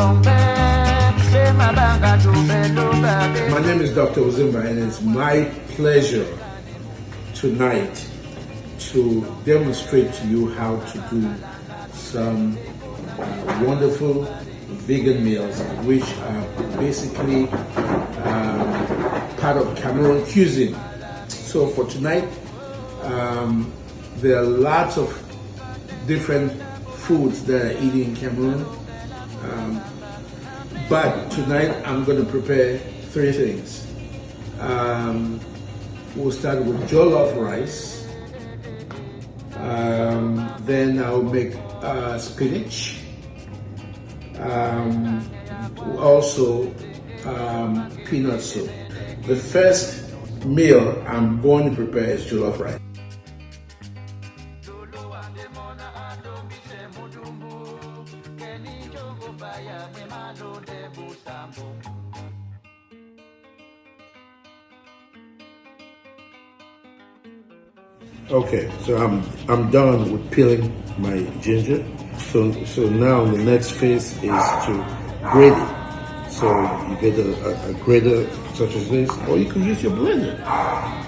My name is Dr. Ozimba, and it's my pleasure tonight to demonstrate to you how to do some wonderful vegan meals, which are basically part of Cameroon cuisine. So for tonight, there are lots of different foods that are eaten in Cameroon. But tonight I'm going to prepare three things. We'll start with jollof rice. Then I'll make spinach. Also peanut soup. The first meal I'm going to prepare is jollof rice. Okay, so I'm done with peeling my ginger. So now the next phase is to grate it. So you get a grater such as this, or you can use your blender.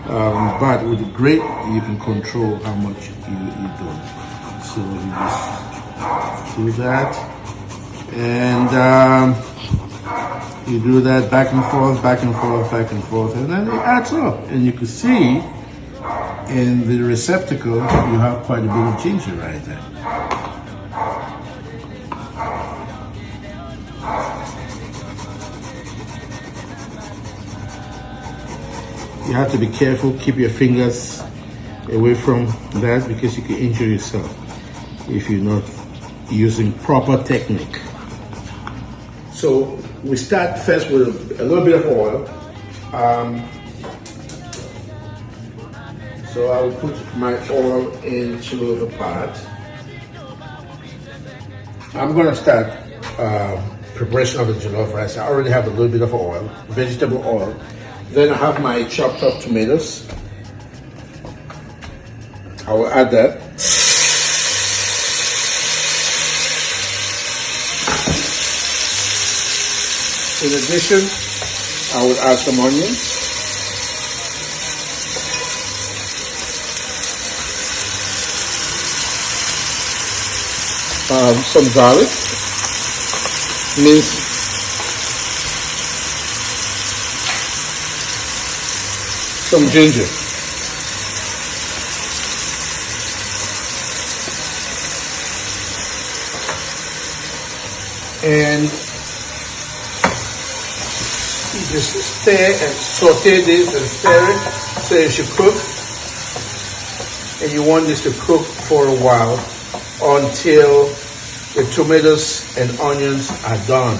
But with the grate, you can control how much you do. So you just do that, and you do that back and forth, back and forth, back and forth, and then it adds up. And you can see in the receptacle, you have quite a bit of ginger right there. You have to be careful, keep your fingers away from that because you can injure yourself if you're not using proper technique. So we start first with a little bit of oil. So I will put my oil into the pot. I'm going to start preparation of the jollof rice. I already have a little bit of oil, vegetable oil. Then I have my chopped up tomatoes. I will add that. In addition, I will add some onions. Some garlic, minced, some ginger, and you just stir and saute this and stir it so it should cook, and you want this to cook for a while until the tomatoes and onions are done.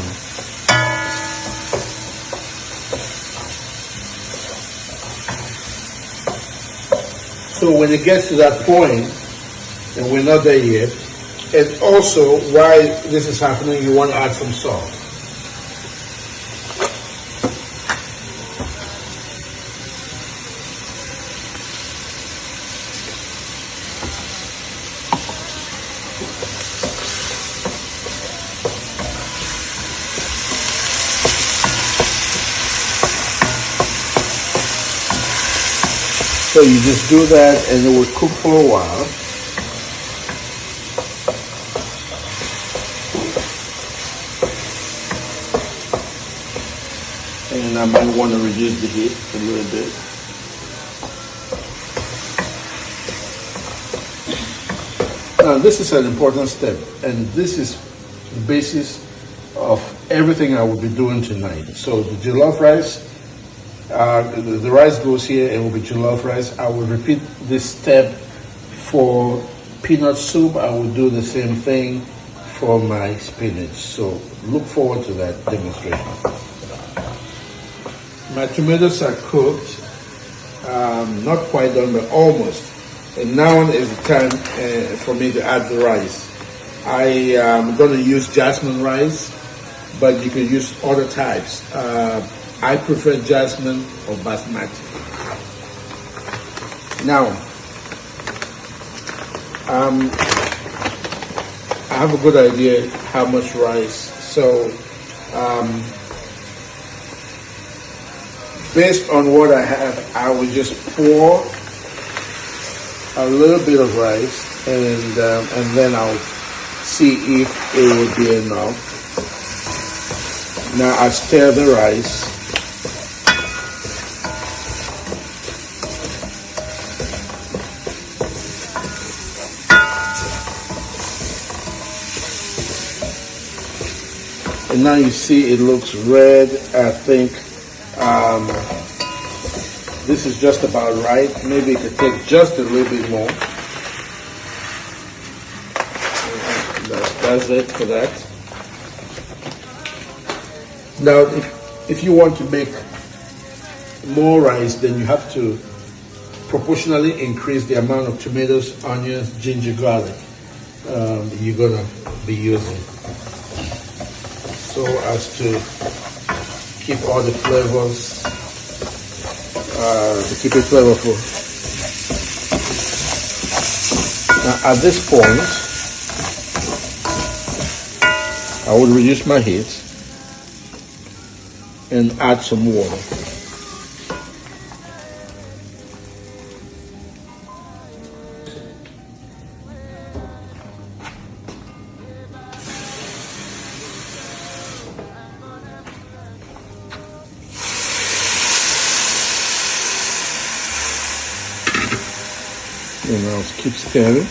So when it gets to that point, and we're not there yet, and also while this is happening, you want to add some salt. So you just do that and it will cook for a while. And I might want to reduce the heat a little bit. Now this is an important step, and this is the basis of everything I will be doing tonight. So the jollof rice, the rice goes here and will be jollof rice. I will repeat this step for peanut soup. I will do the same thing for my spinach. So look forward to that demonstration. My tomatoes are cooked, not quite done, but almost. And now is the time for me to add the rice. I am going to use jasmine rice, but you can use other types. I prefer jasmine or basmati. Now, I have a good idea how much rice. So Based on what I have, I will just pour a little bit of rice, and then I'll see if it will be enough. Now I stir the rice. And now you see it looks red. I think this is just about right. Maybe it could take just a little bit more. That's it for that. Now, if you want to make more rice, then you have to proportionally increase the amount of tomatoes, onions, ginger, garlic you're gonna be using, so as to keep all the flavors, to keep it flavorful. Now, at this point, I will reduce my heat and add some water. And I'll keep stirring.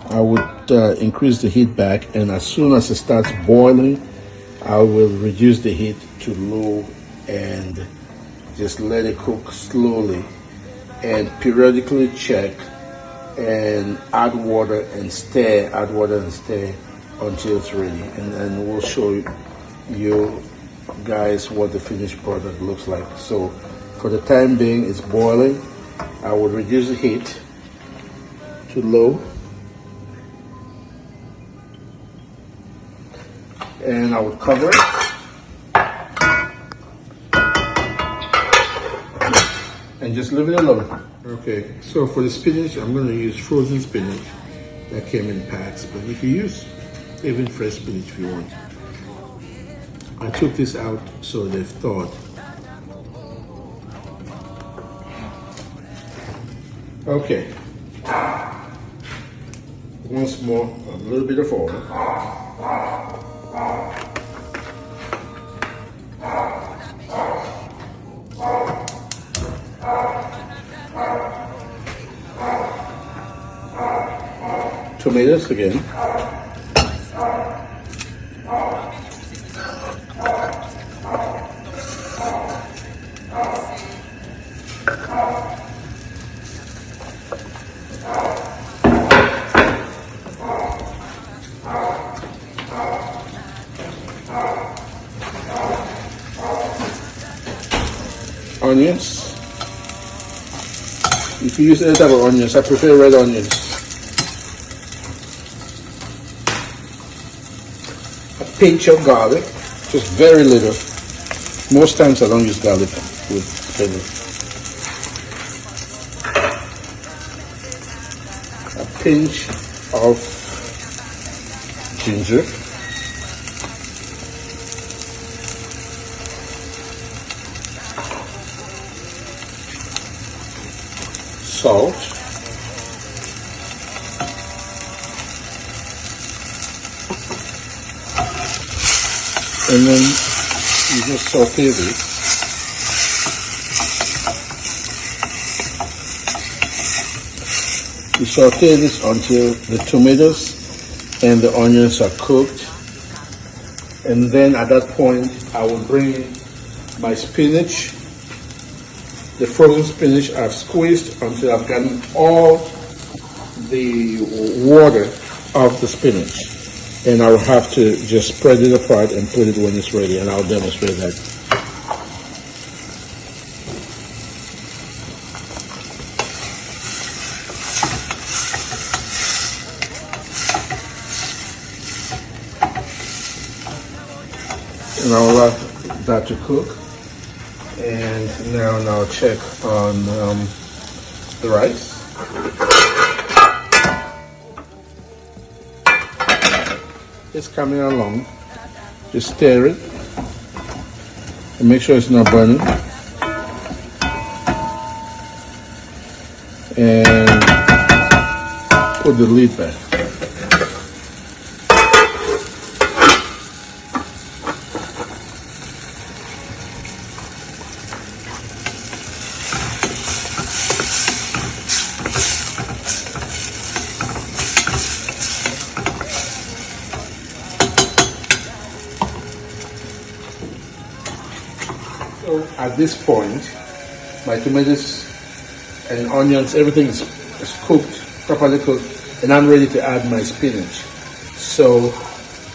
I would increase the heat back, and as soon as it starts boiling, I will reduce the heat to low and just let it cook slowly, and periodically check and add water and stir, until it's ready, and then we'll show you guys what the finished product looks like. So for the time being, it's boiling. I will reduce the heat to low, and I will cover it. And just leave it alone. Okay, so for the spinach, I'm going to use frozen spinach that came in packs, but you can use even fresh spinach if you want. I took this out so they've thawed. Okay. Once more, a little bit of oil. Tomatoes again. Onions. You can use any type of onions. I prefer red onions. A pinch of garlic, just very little. Most times I don't use garlic with spinach. A pinch of ginger. Salt, and then you just saute this. You saute this until the tomatoes and the onions are cooked, and then at that point I will bring my spinach. The frozen spinach I've squeezed until I've gotten all the water of the spinach. And I'll have to just spread it apart and put it when it's ready, and I'll demonstrate that. And I'll allow that to cook. And now I'll check on the rice. It's coming along. Just stir it and make sure it's not burning. And put the lid back. So at this point, my tomatoes and onions, everything is cooked, properly cooked, and I'm ready to add my spinach. So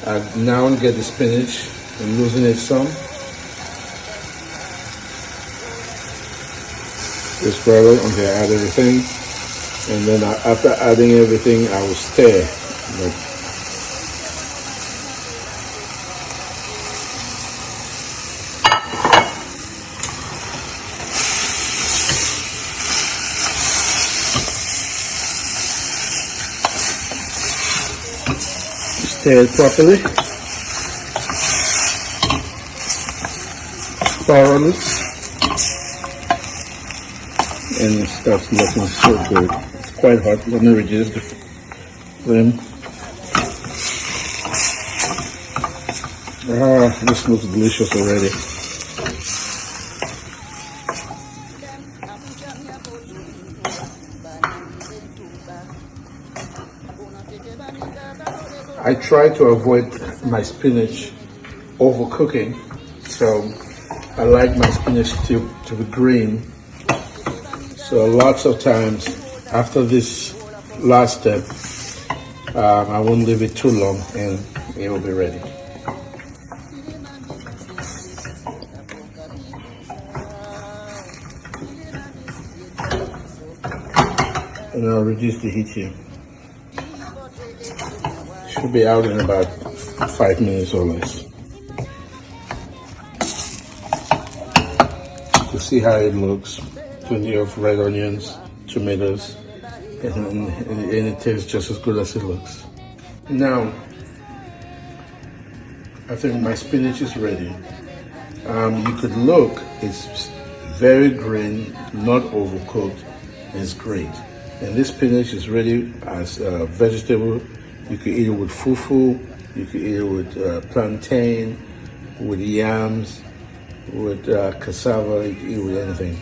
I now get the spinach and loosen it some. Just grab it, okay, add everything. And then after adding everything, I will stir. Stir it properly, thoroughly, and it starts looking so good. It's quite hot. Let me reduce the flame. Ah, this looks delicious already. I try to avoid my spinach overcooking, so I like my spinach to be green. So lots of times after this last step, I won't leave it too long and it will be ready. And I'll reduce the heat here. Should be out in about 5 minutes or less. You see how it looks. Plenty of red onions, tomatoes, and it tastes just as good as it looks. Now, I think my spinach is ready. You could look, it's very green, not overcooked, and it's great. And this spinach is ready as a vegetable. You could eat it with fufu, you could eat it with plantain, with yams, with cassava, you can eat it with anything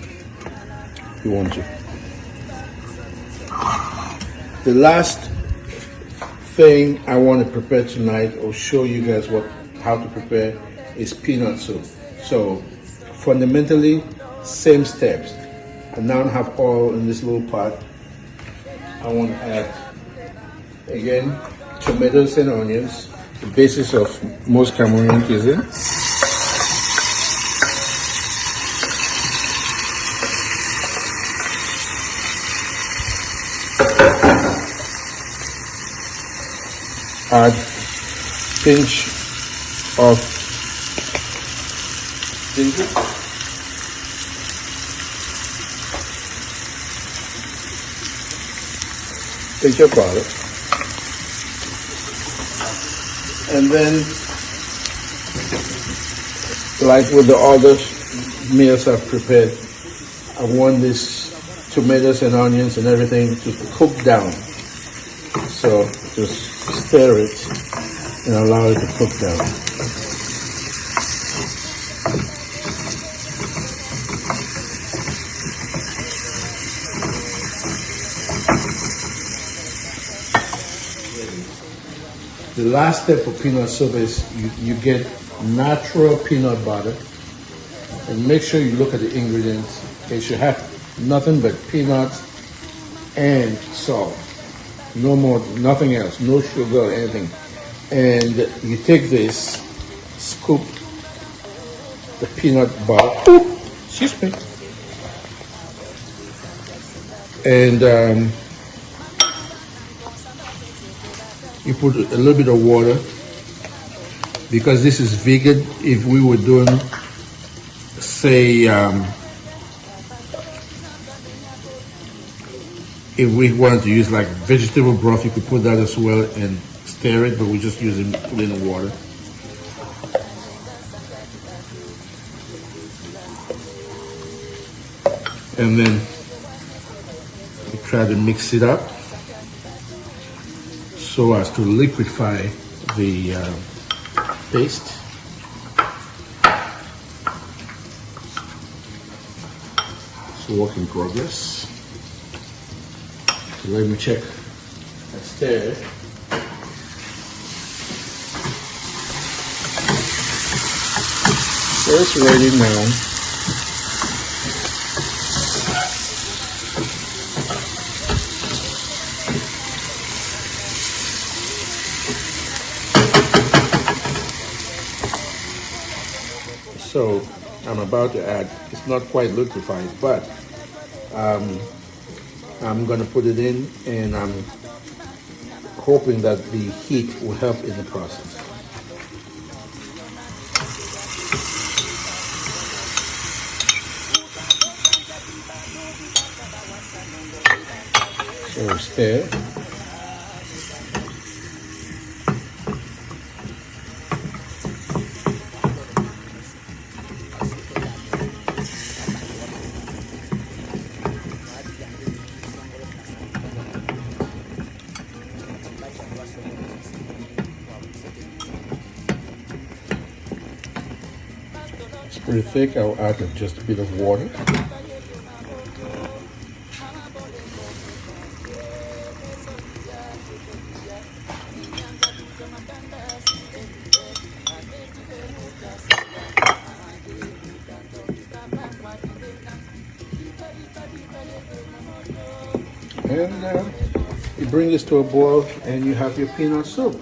you want to. The last thing I want to prepare tonight, or show you guys how to prepare, is peanut soup. So fundamentally, same steps. I now have oil in this little pot. I want to add, again, tomatoes and onions, the basis of most Cameroonian cuisine. Add pinch of ginger. Pinch of garlic. And then, like with the other meals I've prepared, I want this tomatoes and onions and everything to cook down. So just stir it and allow it to cook down. The last step for peanut soup is you get natural peanut butter, and make sure you look at the ingredients. It should have nothing but peanuts and salt. No more, nothing else, no sugar or anything. And you take this, scoop the peanut butter, excuse me, and you put a little bit of water, because this is vegan. If we were doing, say, If we wanted to use like vegetable broth, you could put that as well and stir it, but we're just using plain water. And then we try to mix it up so as to liquefy the paste. It's a work in progress. So let me check. I stir. So it's ready now. So I'm about to add, it's not quite liquefied, but I'm gonna put it in, and I'm hoping that the heat will help in the process. So stir. It's pretty thick. I'll add just a bit of water. And you bring this to a boil, and you have your peanut soup.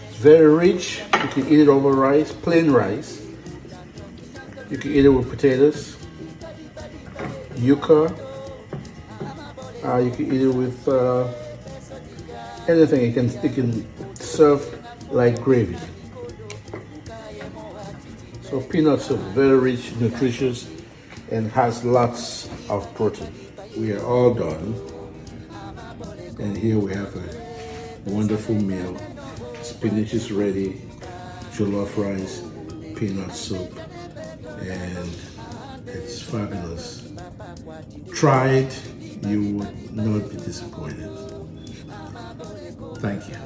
It's very rich. You can eat it over rice, plain rice. You can eat it with potatoes, yuca. You can eat it with anything. You can serve like gravy. So peanut soup, very rich, nutritious, and has lots of protein. We are all done, and here we have a wonderful meal. Spinach is ready, jollof rice, peanut soup, and it's fabulous. Try it, you would not be disappointed. Thank you.